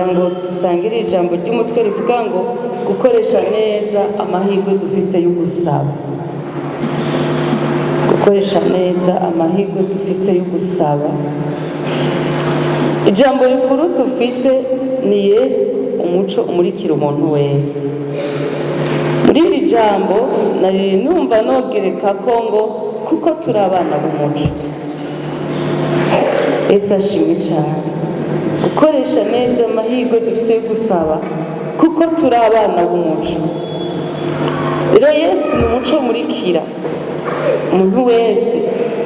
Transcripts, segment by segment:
kugira ngo dusangire ijambo ry'umutwe rivuga ngo gukoresha neza amahirwe dufise yo gusaba. Gukoresha neza amahirwe dufise yo gusaba. Ijambo rikuru dufise ni Yesu, umuco umurikira umuntu wese. Muri iri jambo nari numva nogereka ko ngo kuko turi abana b'umuco. Yesu ashimwe cyane. Gukoresha neza amahirwe dufise yo gusaba kuko turi abana b'umuco. Rero Yesu ni umuco umurikira umuntu wese,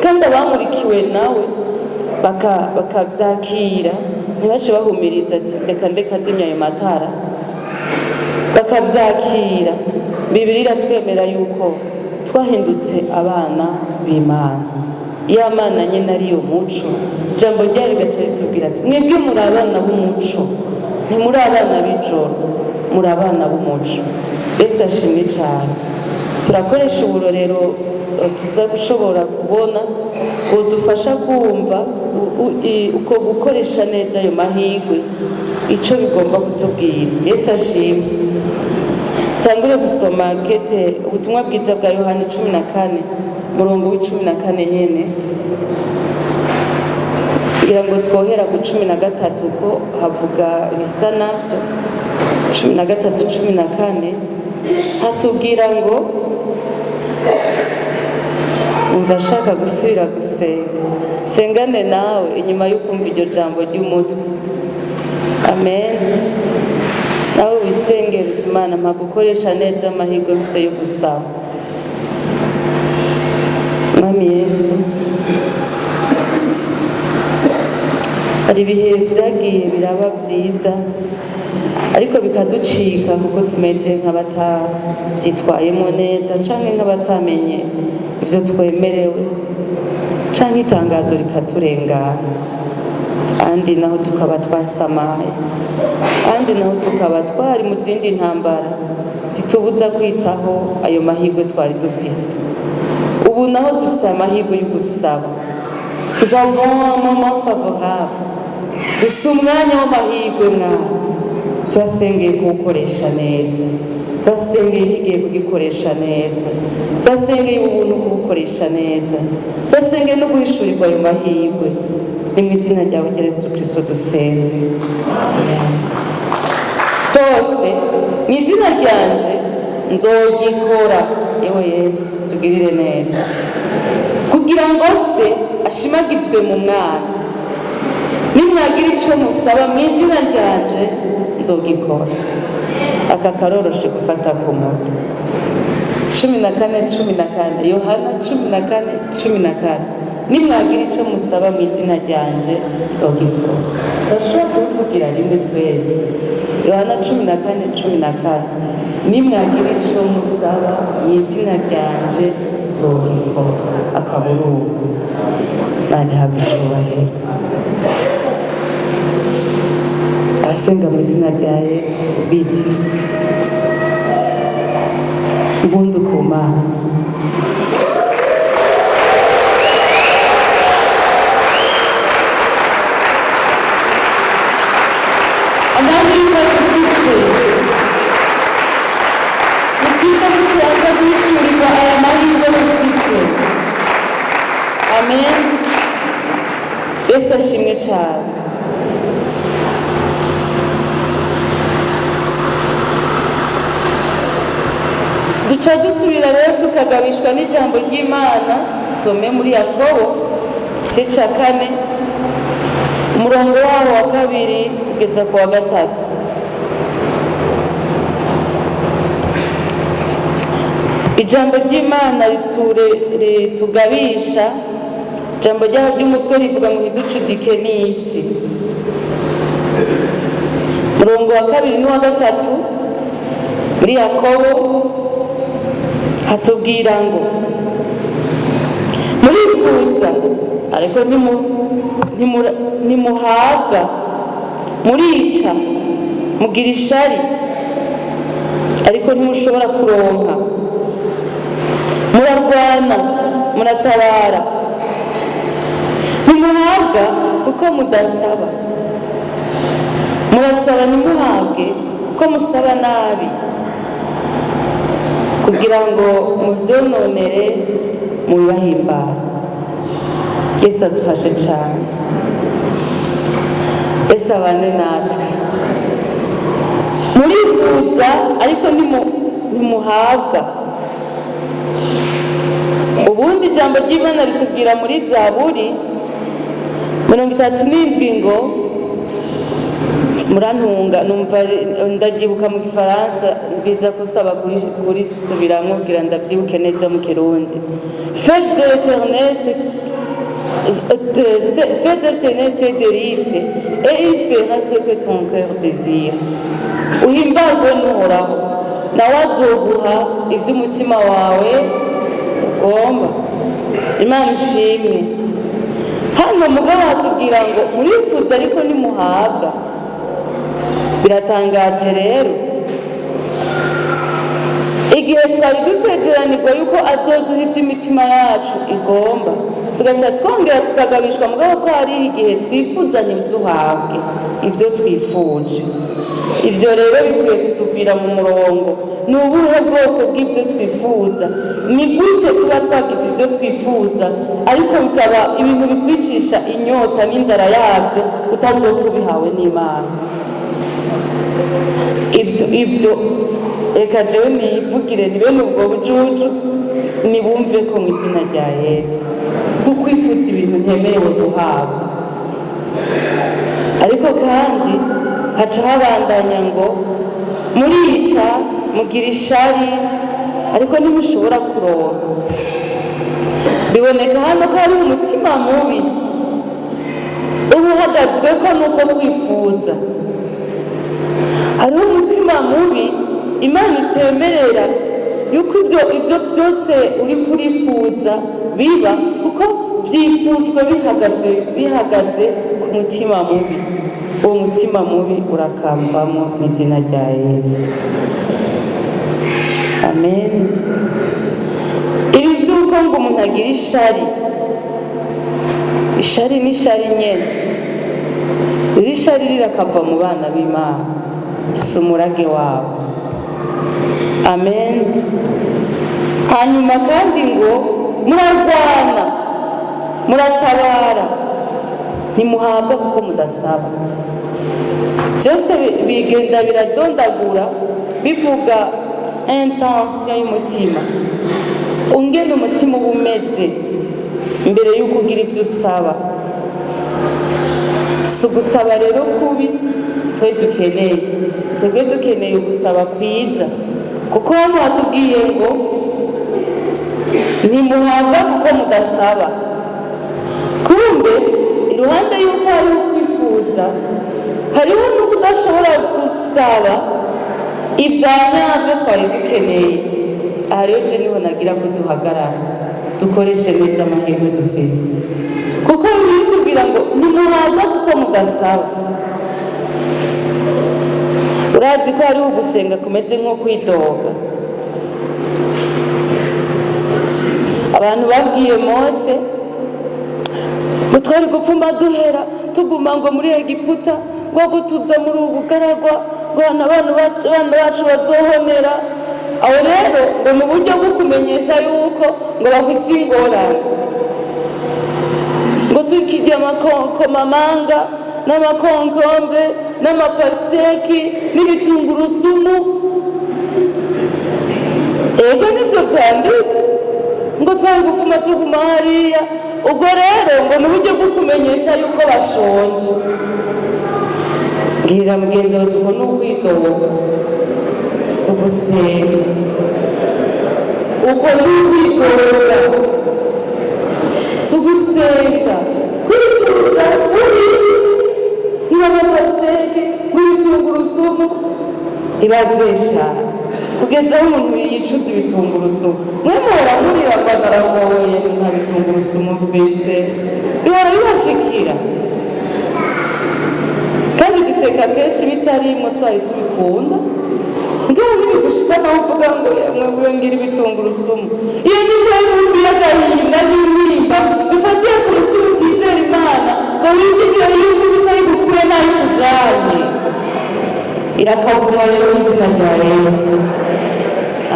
kandi abamurikiwe nawe bakavyakira, ntibace bahumiriza ati ndeka zimya ayo matara, bakavyakira. Bibiliya iratwemera yuko twahindutse abana b'Imana. Iyo Mana nyene ariyo muco, ijambo ryayo rigaca ritubwira ati mwebwe muri abana b'umuco, ntimuri abana b'ijoro, muri abana b'umuco. Yesu ashimwe cyane. Turakoresha uburorero tuza gushobora kubona budufasha kumva uko gukoresha neza ayo mahirwe ico bigomba kutubwira. Yesu ashimwe. Tangure gusoma kete ubutumwa bwiza bwa Yohana 14 murongo w'14 nyene, kugira ngo twohera ku 13 ko havuga bisa navyo. 13:14 hatubwira ngo umva shaka gusubira gusenga, sengane nawe inyuma yo kumva iryo jambo ry'umutwe. Amen. Nawe wisengera uti Mana mpa gukoresha neza amahirwe mfise yo gusaba. Mwami Yesu, hari ibihe vyagiye biraba vyiza ariko bikaducika kuko tumeze nk'abatavyitwayemo neza canke nk'abatamenye ivyo twemerewe, canke itangazo rikaturengana, andi naho tukaba twasamaye, andi naho tukaba twari mu zindi ntambara zitubuza kwitaho ayo mahirwe twari dufise. Ubu naho dufise amahirwe yo gusaba. Nous avons un moment favorable. Dufise umwanya w'amahirwe mwana. Turasengeye kuwukoresha neza, turasengeye igihe kugikoresha neza, turasengeye ubuntu kubukoresha neza, turasengeye no guhishurirwa ayo mahirwe. Ni mu izina ryawe Yesu Kristo dusenze. Twose mu izina ryanje nzogikora. Ewe Yesu tugirire neza kugira ngo se ashimagizwe mu mwana. Nimwagira ico musaba mu izina ryanje nzogikora. Aka karoroshe gufata ku moto. 14:14 Yohana 14:14 nimwagira ico musaba mu izina ryanje nzogikora. Ndashobora kuvugira rimwe twese. Yohana 14:14 nimwagira ico musaba mu izina ryanje nzogikora. Akaburungu bari habijubahera. Asenga mu izina rya Yesu biti ubundu ku Mana. Amahirwe dufise ni byiza ko tuyaza guhishurirwa aya mahirwe dufise. Amen. Yesu ashimwe cyane. Duca dusubira rero tukagabishwa n'ijambo ry'Imana. Dusome muri Yakobo igice ca 4 umurongo waho wa 2 kugeza ku wa 3. Ijambo ry'Imana ritugabisha. Ijambo ryaho ry'umutwe rivuga ngo ntiducudike n'isi. Umurongo wa 2 n'uwa 3 muri Yakobo hatubwira ngo murifuza ariko ntimuhabwa, murica mugira ishari ariko ntimushobora kuronka, murarwana muratabara, ntimuhabwa kuko mudasaba, murasaba ntimuhabwe ko musaba nabi kugira ngo muvyononere mubibahimbara. Yesu adufashe cane. Yesu abane natwe. Murifuza ariko ntimuhabwa. Ubundi ijambo ry'Imana ritubwira muri Zaburi 37 ngo, murantunga numva ndabyibuka mu Gifaransa biza kusaba kurisubiramwo kugira ndavyibuke neza mu Kirundi. Faites de l'Éternel tes délices et il fera ce que ton cœur désire. Uhimbarwe n'Uhoraho nawe azoguha ivy'umutima wawe ugomba. Imana ishimwe. Hano mugabo hatubwira ngo murifuza ariko ntimuhabwa. Biratangaje rero, igihe twari dusezeranirwa yuko azoduha ivy'imitima yacu igomba, tugaca twongera tukagabishwa mugabo ko hari igihe twifuzanye duhabwe ivyo twifuje. Ivyo rero bikwiye kutuvira mu murongo. Ni ubuhe bwoko bw'ivyo twifuza? Ni gute tuba twagize ivyo twifuza ariko bikaba ibintu bikwicisha inyota n'inzara yavyo utazopfa ubihawe n'Imana? Ivyo reka jewe nivugire ni bene ubwo bujuju, nibumve ko mu izina rya Yesu kukwifuza ibintu ntemerewe guhabwa. Ariko kandi haca habandanya ngo murica mugira ishari ariko ntimushobora kuronka. Biboneka hano ko hari umutima mubi uba uhagazweko nuko kwifuza. Hariho umutima mubi Imana itemerera yuko ivyo byose uri kurifuza biba kuko vyifujwe bihagaze ku mutima mubi. Uwo mutima mubi urakambamwo mu izina rya Yesu. Amen. Ibi vy'uko ngo umuntu agira ishari ni ishari nyene. Iri shari rirakava mu bana b'Imana, si umurage wabo. Amen. Hanyuma kandi ngo murarwana, muratabara, ntimuhabwa kuko mudasaba. Byose bigenda biradondagura bivuga intention y'umutima, ungene umutima uba umeze mbere y'uko ugira ibyo usaba. Si ugusaba rero kubi twebwe dukeneye gusaba kwiza, kuko hano hatubwiye ngo ntimuhabwa kuko mudasaba. Kumbe iruhande y'uko hari ukwifuza hariho n'ukudashobora gusaba ivyanyavyo twari dukeneye. Aha rero je niho nagira ko duhagarara dukoreshe neza amahirwe dufise, kuko bitubwira ngo ntimuhabwa kuko mudasaba. Urazi ko hariho ugusenga kumeze nko kwidoga. Abantu babwiye Mose ngo twari gupfuma duhera tuguma ngo muri Egiputa ngo gutuza muri ubu bugaragwa ngo abana bacu bazohonera. Aho rero ngo mu buryo bwo kumenyesha yuko ngo bafise ingorane ngo tukirya amakomamanga n'amakonkombre n'amapasiteki n'ibitunguru-sumu. Ego nivyo vyanditse ngo twari gupfuma tuguma hariya. Ubwo rero ngo ni uburyo bwo kumenyesha yuko bashonje. Mbwira mugenzi wawe tuko n'ukwidoga, si ugusenga. Uko ni ukwidoga, si ugusenga. Kwifuza kuri nk'amapasiteke n'ibitunguru-sumu ibazesha kugeza aho umuntu yicuza ibitunguru-sumu. Mwe muhora murira baragoye nta bitunguru-sumu mfise, bihora bibashikira. Kandi duteka kenshi bitarimwo twari tubikunda, ngaho ntibigushika naho uvuga ngo yamwe ngira ibitunguru-sumu. Iyo ni nk'umuntu y'agahinda n'intimba bifatiye ku mutima utizera Imana ngo wizigire yuko ibisa bigukure nayo ikujanye. irakavuma rero mu izina rya Yesu.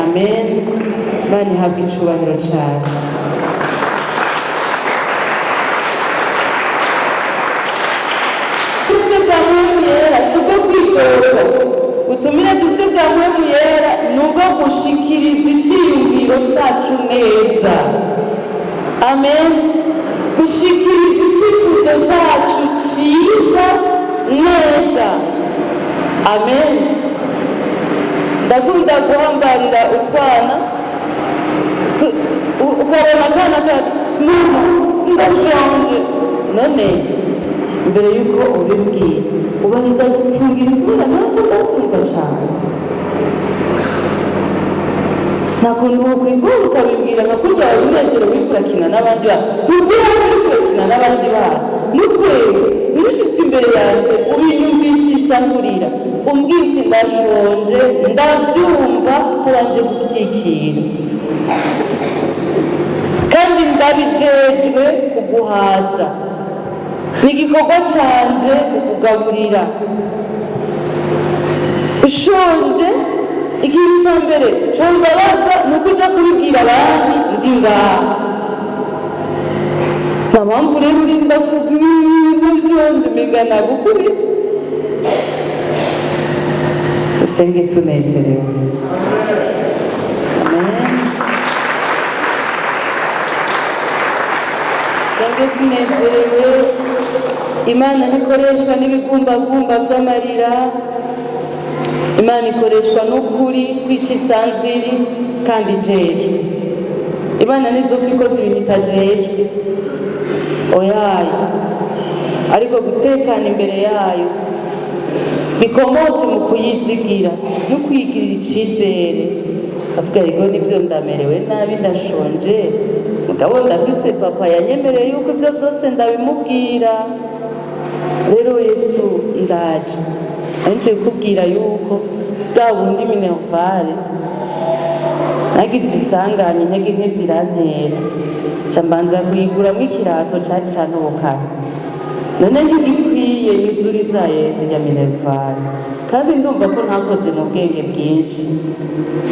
Amen. Bani habwa icubahiro cyane. Sibwo kwitoza utumire duse bwa mpemu yera nubwo gushikiriza icyiyumviro cyacu neza. Amen. Gushikiriza icyifuzo cyacu cyiza neza. Amen. Ndakunda guhambarira utwana ukabona akana kati mama ndashonje, none mbere yuko ubibwira ubanza gufunga isura ntacyo ndatumva cyane. nta kuntu wokwigura ukabibwira nka kurya wawe unezero uri kurakina n'abandi bana, ubwira ko uri kurakina n'abandi bana, mutwe ntushitse imbere yanjye ubinyumvishisha kurira umbwira uti ndashonje ndabyumva utabanje gushyikira, kandi ndabijejwe kuguhaza. Ni igikorwa canje ukugaburira. Ushonje ikintu cya mbere combabaza ni uko uja kubibwira abandi ndi ngaha. nta mpamvu rero urinda kubwira ushonje umenga nagukubise. Dusenge tunezerewe. Amen. Dusenge tunezerewe. Imana ntikoreshwa n'ibigumbagumba by'amarira. Imana ikoreshwa n'ukuri kw'icyo isanzwe iri kandi ijejwe. Imana ntizopfa ikoze ibintu itajejwe. Oyayo. Ariko gutekana imbere yayo bikomotse mu kuyizigira no kwigirira icyizere. Avuga ngo nibyo ndamerewe nabi ndashonje, mugabo ndafise papa yanyemereye yuko ibyo byose ndabimubwira. Rero Yesu ndaje anje kubwira yuko bwa bundi minervale nagize isanganye intege nke zirantera ca mbanza kuyiguramwo ikirato cari cantobokana. None ntigikwiye yuzuriza Yesu ya minervale, kandi ndumva ko ntakoze mu bwenge bwinshi.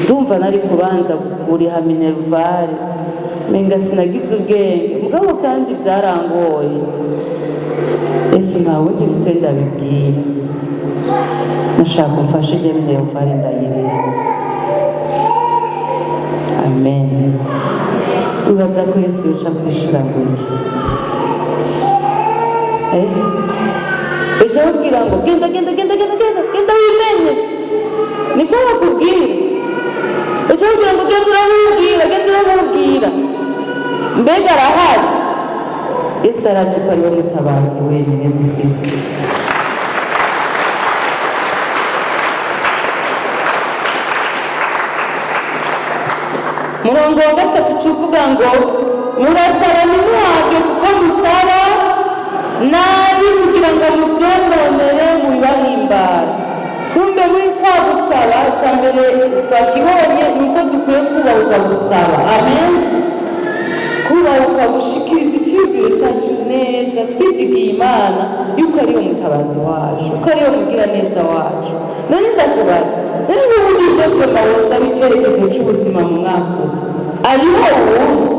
Ndumva nari kubanza kuriha minervale menga sinagize ubwenge, mugabo kandi byarangoye. Yesu nta wundi se ndabibwira, nashaka umfashe ijya minervale ndayirira. Amen. Ubaza ko Yesu yoca kwishura gute? Ejo ubwira ngo genda wimenye, niko bakubwira. Ejo ubwira ngo genda uramubwira, mbega arahari? Yesu arazi ko ariwe mutabazi wenyine dufise. Murongo wa 3 tuvuga ngo murasaba ntimuhage kuko musaba nabi kugira ngo muvyononere mubibahimbara. Kumbe muri kwa gusaba ca mbere twakibonye nuko dukwiye kubahuka gusaba. Amen. Kubahuka gushikiriza iciyumviro cacu neza twizigiye Imana yuko ariyo mutabazi wacu, ko ariyo mugira neza wacu. None ndakubaza, rero ubundi ndetse mawosaba icerekezo c'ubuzima mu mwakozi ariho uwundi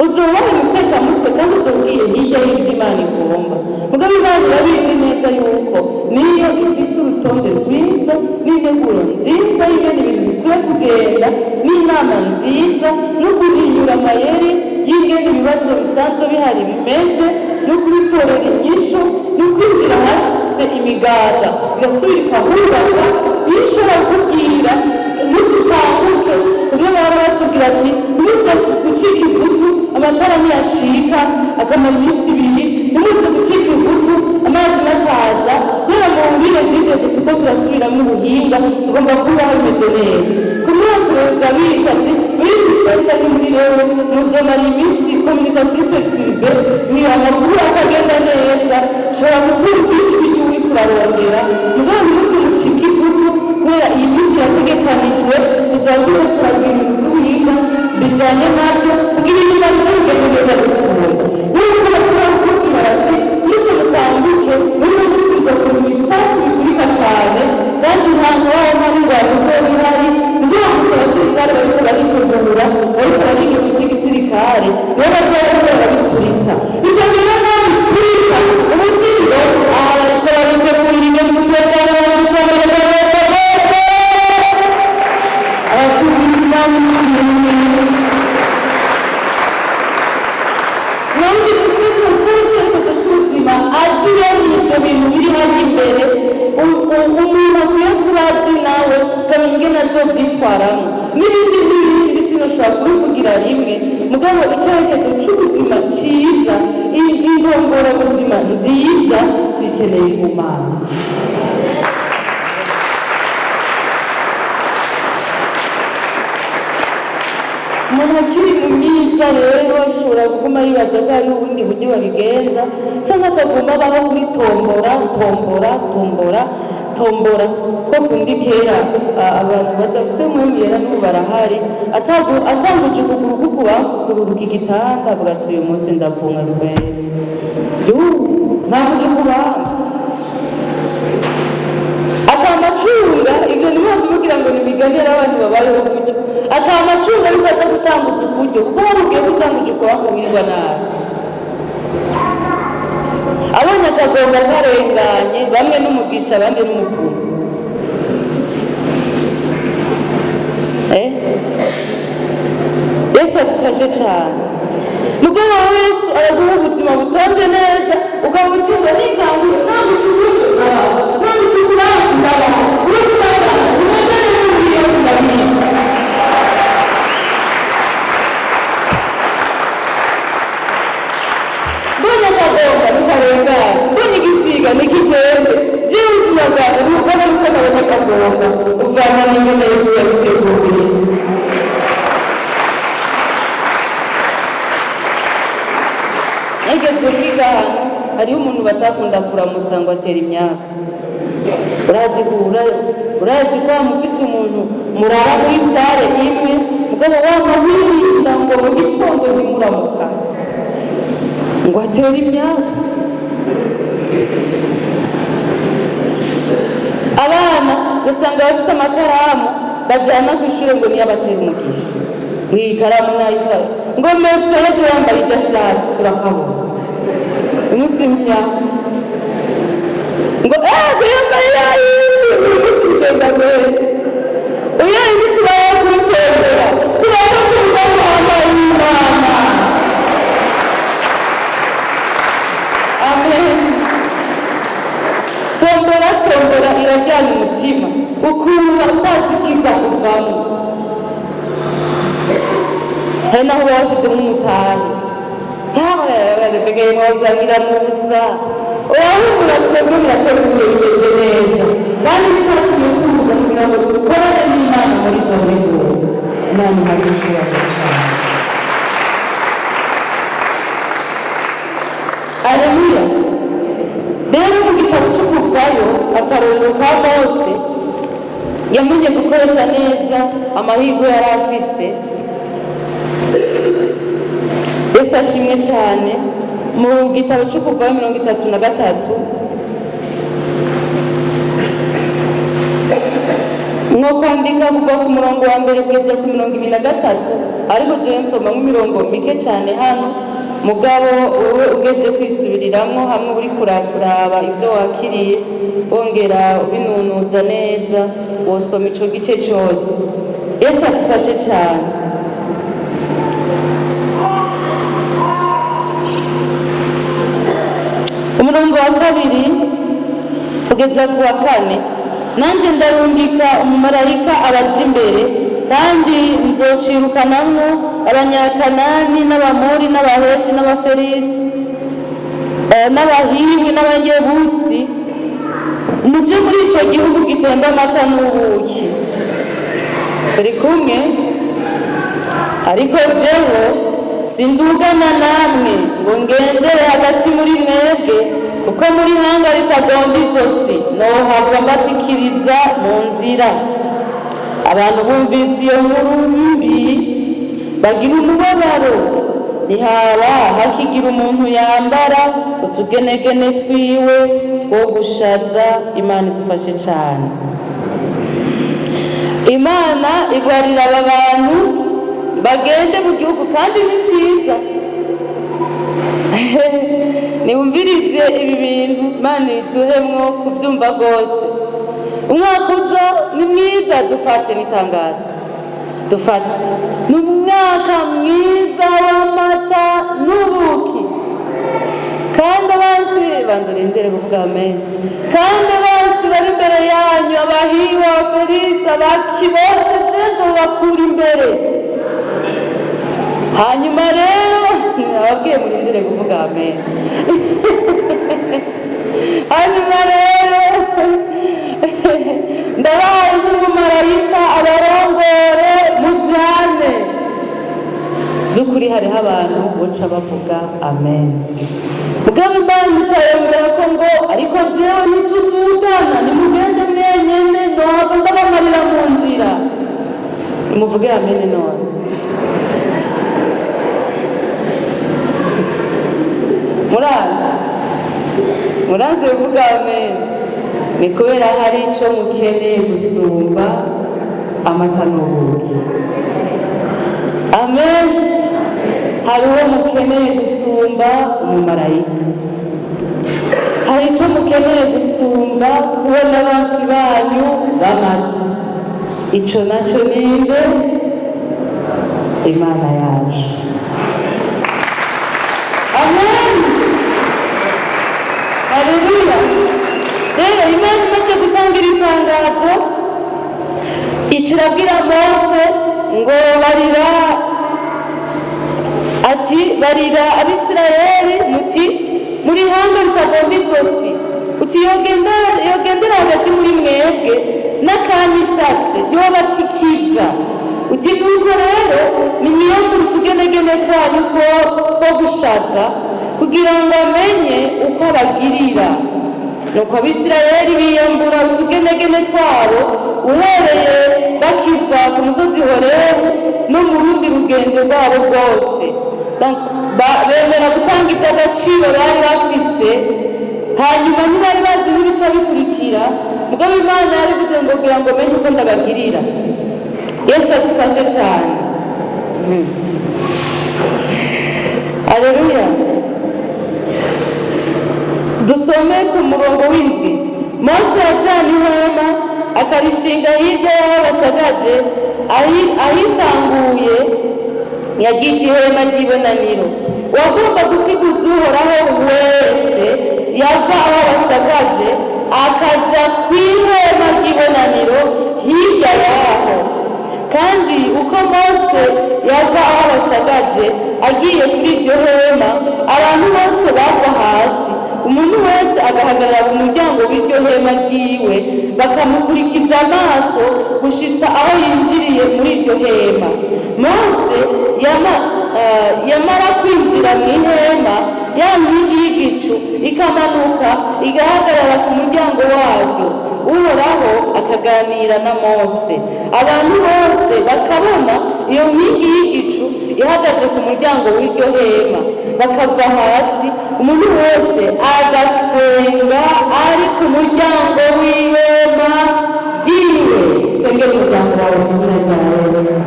uzobaha umutekamutwe kandi utubwiye hirya y'ivyo Imana igomba. Mugabo Imana irabizi neza yuko niyo ifise urutonde rwiza n'integuro nziza y'ingene ibintu bikwiye kugenda, n'inama nziza no guhinyura amayeri y'ingene ibibazo bisanzwe bihari bimeze, no kubitorera inyishu, no kwinjira ahashize imiganda igasubira ikahubaka. Iyo ishobora kukubwira ntutukanguke, kumwe baba batubwira ati ntuze gucika ivutu amatara ntiyacika akamara iminsi 2, ntuze gucika ivutu amazi mataza. Kubera mu bwire byigeze tuko turasubiramo ubuhinga tugomba kubaho bimeze neza. Kumwe turagabisha ati muri bitata muri rero muzomara iminsi communication perturbe, ni amakuru akagenda neza, shobora gutumva ijwi ry'uri kurarondera mugabo ntuze gucika ivutu. Kubera iyi minsi yategekanijwe tuzazuba turagira ibintu by'ubuhinga bijyanye nabyo kugira inyuma by'urugendo gusura. Nuko bakubwira ati uretse gutambuke muri gusubiza ku misasu bikurika cyane kandi ajya imbere umuntu akwiye kuba azi nawe ukamenya ingene azovyitwaramo n'ibindi sinashobora kubivugira rimwe mugabo icyerekezo c'ubuzima ciza indongorazima nziza tuyikeneye ku Mana. Umuntu akiri mu myiza rero ashobora kuguma yibaza ko hari ubundi buryo babigenza cyangwa akaguma abaho kuri tombora ko kundi kera abantu badafise mwumvira n'ubu barahari atanguje ukuguru kukubafukururuka igitanda avuga ati uyu munsi ndavunga rweza ntanguje ukubamfu akamacunga ivyo ni mpamvu kugira ngo nibiganira abantu babayeho gutyo akamacunga ariko aza gutanguza ukuryo kuko wari ugiye gutanguje ukubamfu wirirwa nabi abonye akagomba karenganye bamwe n'umugisha abandi n'umupfumu Yesu adufashe cyane mugabo Yesu araguha ubuzima butonze neza ukabutsindwa n'inganzo ntabwo ucukuye ntabwo ucukura urusanga umeze neza muri Yesu ndabizi mbonye akagomba ntikarengane mbonye igisiga ntikigende jewe ubuzima bwanjye ntukora nuko nabonye akagomba uvana n'ingene Yesu yabiteguriye. Nageze kwiga hano hariho umuntu batakunda kuramutsa ngo atera imyaka urazi ko wamufise umuntu murara muri sare imwe mugabo wama wirinda ngo mu gitondo ntimuramuka ngo atera imyaka. Abana ugasanga bafise amakaramu bajyana ku ishuri ngo niyo abatera umugisha iyi karamu nayitara ngo meso yaje yambaye idashati turakabona umunsi w'imyaka ngo kuyambaye yayindi umunsi ugenda gweze uyayindi tubaye kuyitembera tubaye kumva wambaye Imana. Amen. Tombora irajyana umutima ukumva utazi ikiza kuvamo hari naho washyize nk'umutahe kabegaye wazagira musa urahumura twebwe murateguye bimeze neza kandi nicyatumye tuza kugira ngo dukorane n'Imana muri izo nkuru Imana ihabishura cyane. Haleluya. Rero mu gitabo cyo kuvayo akarorero ka Mose yamenye gukoresha neza amahirwe yari afise. Yesu ashimwe cyane. Mu gitabo cyo kuvayo 33 nko kwandika kuva ku murongo wa mbere kugeza ku 23 ariko jewe nsoma nk'imirongo mike cyane hano mugabo wowe ugeze kwisubiriramwo hamwe uri kuraba ivyo wakiriye wongera ubinunuza neza wosoma ico gice cyose. Yesu atufashe cyane. Umurongo wa kabiri kugeza ku wa kane nanje ndarungika umumarayika abaja imbere kandi nzocirukanamwo abanyakanani n'abamori n'abaheti n'abaferisi n'abahivi n'abanyebusi muje muri ico gihugu gitemba amata n'ubuki. Turi kumwe ariko jewe sindugana namwe ngo ngendere hagati muri mwebwe kuko muri hanga ritagomba izosi nohabwa mbatikiriza mu nzira. Abantu bumvise iyo nkuru mbi bagira umubabaro ntihaba hakigira umuntu yambara utugenegene twiwe two gushaza. Imana idufashe cyane. Imana igwarira aba bantu bagende mu gihugu kandi ni cyiza. Niwumvirize ibi bintu Imana iduhemwo kubyumva rwose. Umwaka uza ni mwiza dufate n'itangazo dufate ni umwaka mwiza w'amata n'ubuki kandi abansi banzurindire kuvuga amen. kandi bose bari imbere yanyu, abahiwa, Felisa, baki bose jenze mubakura imbere. Hanyuma rero ababwiye murindire kuvuga amen. Hanyuma rero ndabaye nk'umumarayika abarongore mujane. Z'ukuri hariho abantu boca bavuga amen. Mugabo Imana icayongera ko ngo ariko jewe ntituvugana, nimugende mwenyene nohava ndabamarira mu nzira. Nimuvuge amen none. Murazi kuvuga amen. Ni kubera hari ico mukeneye gusumba amata n'ubuki. Amen. Hari uwo mukeneye gusumba umumarayika. Hari ico mukeneye gusumba kubona abansi banyu bamaze. Ico naco ninde? Imana yacu. Amen. Haleluya. Rero Imana imaze gutangira itangazo, icirabwira Mose ngo barira Abisirayeli muti muri hanga ritagomba itosi, uti yogendera hagati muri mwebwe n'akanya isase yobatikiza, uti nuko rero nimwiyambure utugenegene twanyu two gushaza kugira ngo amenye uko abagirira. Nuko Abisirayeli biyambura utugenegene twabo uhereye bakiva ku musozi Horebu no mu rundi rugendo rwabo rwose. Bemera gutanga iby'agaciro bari bafise, hanyuma ntibari bazi n'ibica bikurikira. Mugabo Imana yarivuze ngo kugira ngo menye uko ndabagirira. Yesu adufashe cyane. Haleluya. Dusome ku murongo w'indwi. Mose yajyanye ihema akarishinga hirya y'aho bashagaje, ahitanguye yagita ihema ry'ibonaniro. Uwagomba gusiguza Uhoraho wese yava aho bashagaje akaja ku ihema ry'ibonaniro hirya y'aho. Kandi uko Mose yava aho bashagaje agiye kuri iryo hema, abantu bose bava hasi, umuntu wese agahagarara ku muryango w'iryo hema ryiwe, bakamukurikiza amaso gushitsa aho yinjiriye muri iryo hema. Mose yamara kwinjira mu ihema, ya nkingi y'igicu ikamanuka igahagarara ku muryango waryo. Uhoraho akaganira na Mose, abantu bose bakabona iyo nkingi y'igicu ihagaze ku muryango w'iryo hema, bakava hasi, umuntu wese agasenga ari ku muryango w'ihema ryiwe. Usenge umuryango wawe mu izina rya Yesu.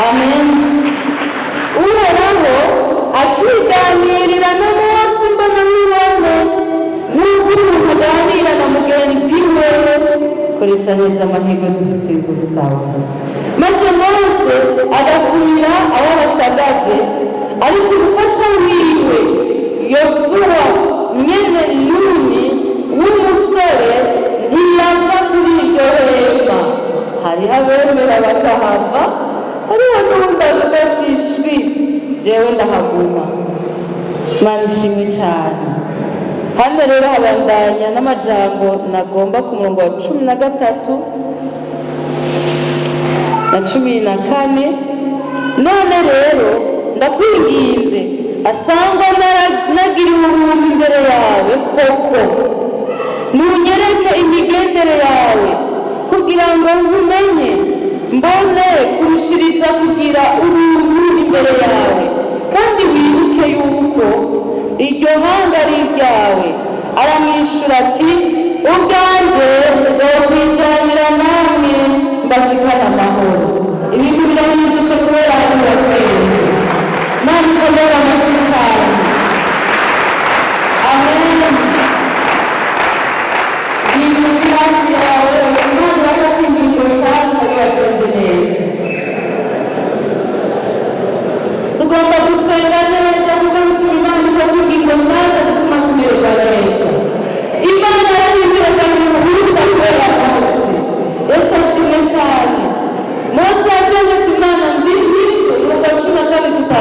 Amen. Uhoraho akiganirira na Mose imbonankubone nk'uko umuntu aganira na mugenzi we. Koresha neza amahirwe dufise gusaba. Maze Mose agasubira aho bashagaje, ariko umufasha wiwe Yosuwa mwene Nuni w'umusore ntiyava kuri iryo hema. Hariho abemera bakahava, hariho n'undi avuga ati shwi jewe ndahaguma. Imana ishimwe cyane. Hano rero habandanya n'amajambo nagomba ku murongo wa 13 na 14. None rero ndakwinginze, asangwa nagiriwe ubuntu imbere yawe koko, nunyereke imigendere yawe kugira ngo nkumenye, mbone kurushiriza kugira ubuntu imbere yawe, kandi wibuke yuko iryo hanga ari iryawe. Aramwishura ati ubwanje nzokwijyanira namwe mbashikana amahoro. Ibintu birahindutse kubera aho basenze. Imana ikomere amashyi cyane. Amen. Ibintu biri hafi yawe, Imana irakatsinda ingingo nshyashya basenze neza.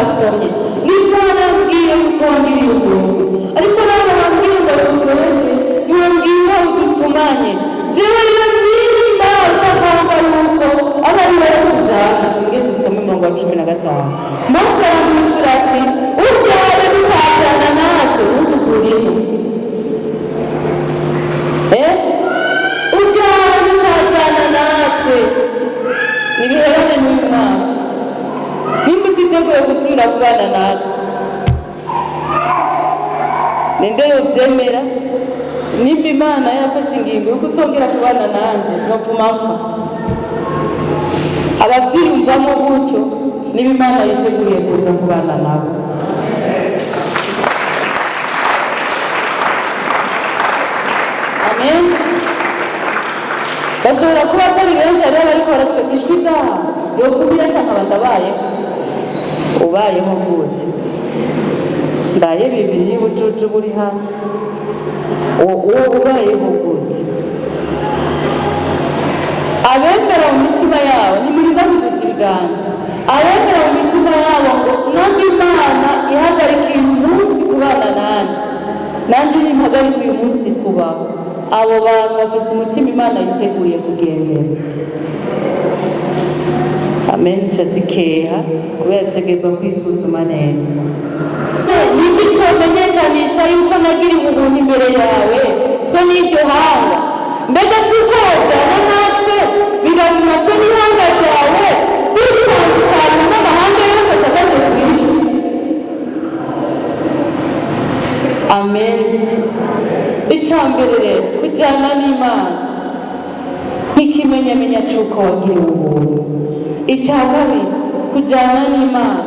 twasomye nibwo nabwiye yuko wangiriye ubuntu ariko nawe wambwiye ngo dukorere ntiwambwiye udutunganye jewe rero niba utagomba yuko aba ari wowe kujyana twebwe dusome umurongo wa 15 Mose aramwishyura ati ubyawe bitajyana natwe ntudugurire ubyawe bitajyana natwe nibiherane n'umwana nimba utiteguye gusubira kubana natwe ninde yobyemera nimba Imana yafashe ingingo yo kutongera kubana nanjye nopfuma mpfa ababyiyumvamo gutyo niba Imana yiteguriye kuza kubana nabo amen bashobora kuba atari benshi ariko bariko baratwita ijwi ngaha yovuga nkaba ndabaye ubayeho gute ndaye bibiri y'ubucucu buri hano uwo ubayeho gute abemera mu mitima yabo ni muri bagutse ibiganza abemera mu mitima yabo ngo ntabwo Imana ihagarikiye umunsi kubana nanjye nimpagarika uyu munsi kubaho abo bantu bafise umutima Imana yiteguriye kugendera amen nshazikeha kubera tutegerezwa kwisuzuma neza niki cyomenyekanisha yuko nagiriye ubuntu imbere yawe twe n'iryo hanga mbega si uko wajyana natwe bigatuma twe n'ihanga ryawe dutandukana n'amahanga yose atagaze ku isi amen icyambere rero kujyana n'Imana nk'ikimenyamenya cy'uko wagiriwe ubuntu icya kabiri kujyana n'Imana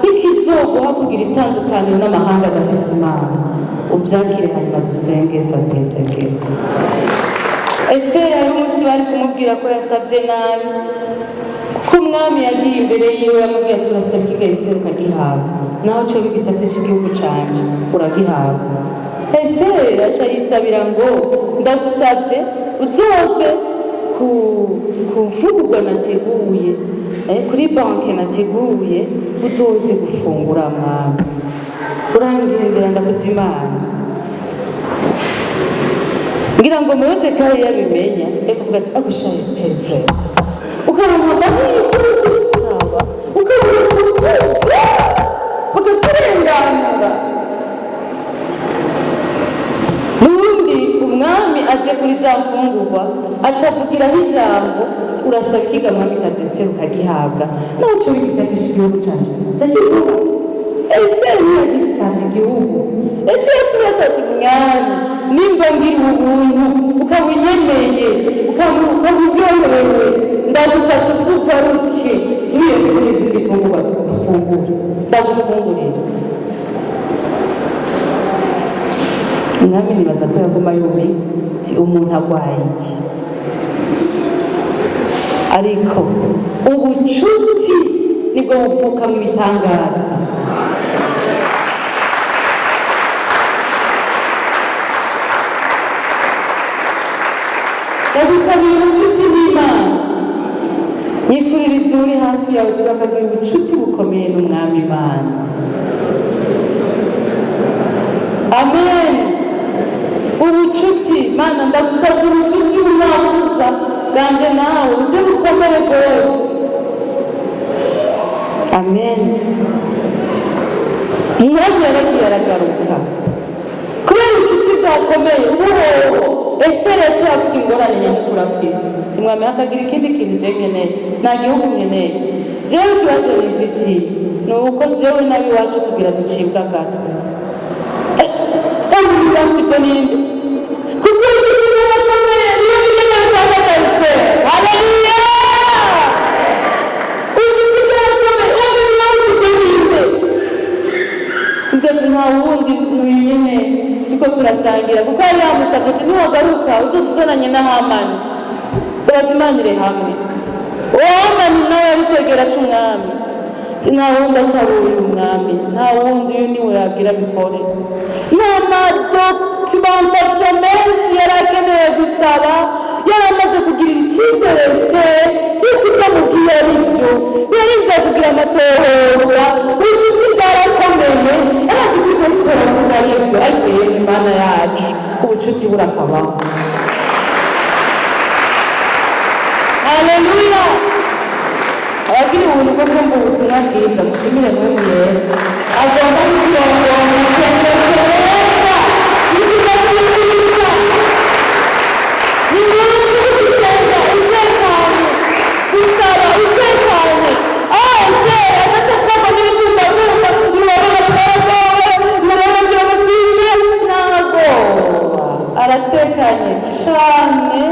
ntikizoguha kugira itandukaniro n'amahanga adafise Imana ubyakire hanyuma dusenge sapentekere ese yari umunsi bari kumubwira ko yasabye nabi ko umwami yagiye imbere yiwe yamubwira turasabye igasero ukagihabwa naho cyo bigisate cy'igihugu canje uragihabwa ese aca yisabira ngo ndagusabye uzoze ku mfungurwa nateguye kuri banki nateguye uzoze gufungura mwami urangendera ndakuza Imana ngira ngo Moridekayi yabimenya kuvuga ati agushaye Steve ukaramwona nk'ikuri gusaba ukabona bakaturenganura n'ubundi umwami aje kuri za mfungurwa aca avugiraho ijambo urasaba ikiga mwami kazi Esther ukagihabwa nawe uca wigisatije igihugu canje ndakivuga Esther ntiyagisavye igihugu ece Yesu yasavye umwami nimba ngira ubuntu ukabunyemereye ukaburyoherewe ndagusabye uzugaruke subiye kuri izindi fungurwa dufungure ndagufungurira umwami nibaza ko yaguma yumiwe ati umuntu agwaye iki ariko ubucuti nibwo buvuka mu bitangaza ndagusabira ubucuti n'Imana nyifuririza uri hafi yawe turakagira ubucuti bukomeye n'umwami Imana amen ubucuti Mana ndagusabye ubucuti bunakuza bwanje nawe uze bukomere rwose amen umwami yaragiye aragaruka kubera ubucuti bwakomeye ubuhoho Esther yaciye avuga ingorane nyamukuru afise timwami hakagira ikindi kintu je nkeneye nta gihugu nkeneye jewe ikibazo nifitiye ni uko jewe n'abiwacu tugira ducibwa gato mfite ninde kuko ubucuti bwakomeye niyo bigenda bitandukanye haleluya ubucuti bwakomeye ubu niyo mfite ninde ugati nta wundi nyine tuko turasangira kuko yari yamusabye ati niwagaruka uzotuzananye na Hamani turazimanire hamwe Hamani nawe yabitegera c'umwami nta wundi atari uyu mwami nta wundi uyu niwe yagira bikore n'amadokimentasiyo menshi yari akeneye gusaba yari amaze kugirira icyizere Esther yuko ibyo amubwiye ari byo yarinze kugira amatohoza ubucuti bwo kumva ubutumwa bwiza mushimire mwemu yera agomba kuturongora mu isengesho neza n'ikiza kwisubiza ni ngombwa gusenga utekanye gusaba utekanye ese agace twabwo n'ibitunda bumva murabona twaragowe murabona ngira ngo twice ntagoba aratekanye cane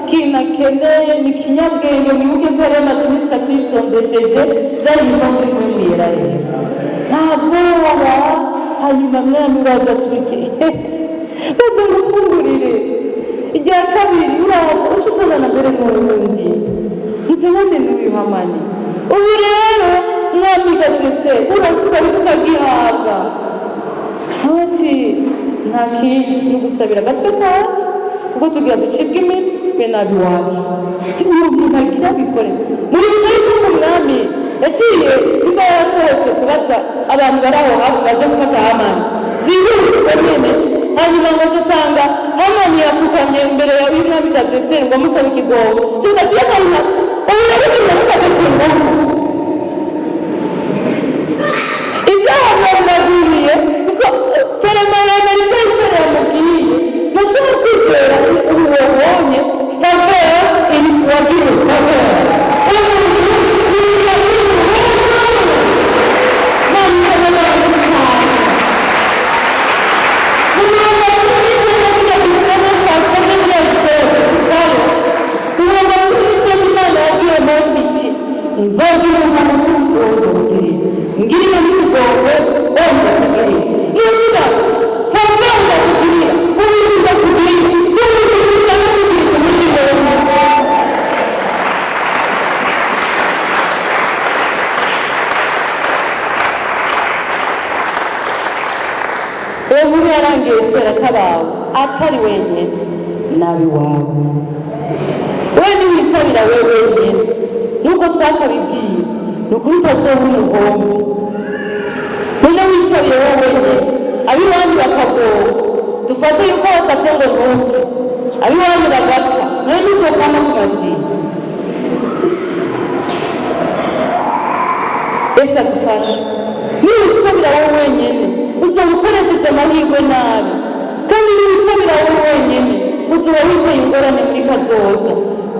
kinakeneye ni kinyabwenge mwibuke ko yari amaze iminsi itatu yisonzesheje byari biva muri mwe mwera rero nta bwoba hanyuma mwami baza turye baza ngufungurire irya kabiri uraza uca uzana mbere n'uwundi nzi nkundi n'uyu hamani ubu rero mwami gazese urasaba ukagihabwa ati nta kindi ni ugusabira agatwe kacu kuko tugira ducibwa imitwe nabi wacu uwo muntu agira bikore muri bitari ko umwami yaciye niba yasohotse kubaza abantu bari aho hafi baze gufata hamani byihutirwa nyene hanyuma ngo dusanga hamani yapfukamye imbere y'umwami gazese ngo amusaba ikigongo kivuga ati yakayina ubu rero nyine mukaze ku ngufu ibyaha biragwiriye kuko teremayemera icyo isore yamubwiye ntushobora kwizera ubu wabonye faveur iri kuwagira faveur nzogira umuntu wozogirira ngirira n'umugongo wonza kugirira nugira faveur kugirira uburinda kugirira n'uburinda kugirira uburinda ubu yarangiye kera kabawe atari wenyine nabi wawe we niwisabira we wenyine nuko twakabibwiye ni ukuri utazoba umugombe none wisabiye wowe wenyine ab'iwanyu bakagoba dufate yuko wasabye ngo numve ab'iwanyu bagapfa none ntuzokama ku mazina ese adufashe niwisabira wowe wenyine uzoba ukoresheje amahirwe nabi kandi niwisabira wowe wenyine uzoba witeye ingorane muri kazoza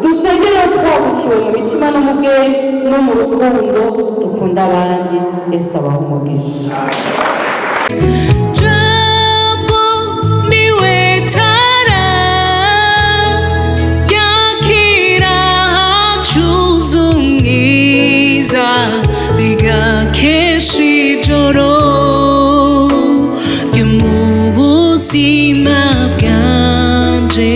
dusengere twabukiwe mu mitima no mu bwenge no mu rukundo dukunda abandi ese abaho umugisha Jambo niwe tara ryakira hacuze umwiza rigakesha ijoro ryo mu buzima bwanje